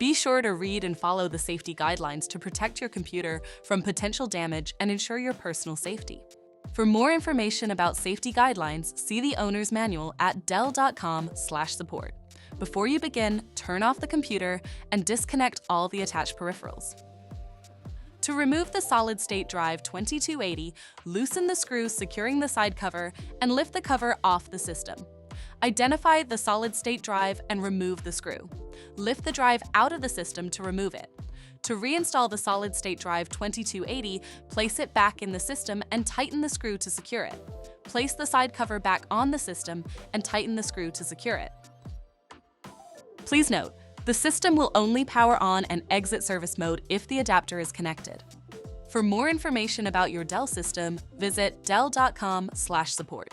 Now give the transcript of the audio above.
Be sure to read and follow the safety guidelines to protect your computer from potential damage and ensure your personal safety. For more information about safety guidelines, see the owner's manual at dell.com/support. Before you begin, turn off the computer and disconnect all the attached peripherals. To remove the solid-state drive 2280, loosen the screw securing the side cover and lift the cover off the system. Identify the solid-state drive and remove the screw. Lift the drive out of the system to remove it. To reinstall the solid-state drive 2280, place it back in the system and tighten the screw to secure it. Place the side cover back on the system and tighten the screw to secure it. Please note, the system will only power on and exit service mode if the adapter is connected. For more information about your Dell system, visit dell.com/support.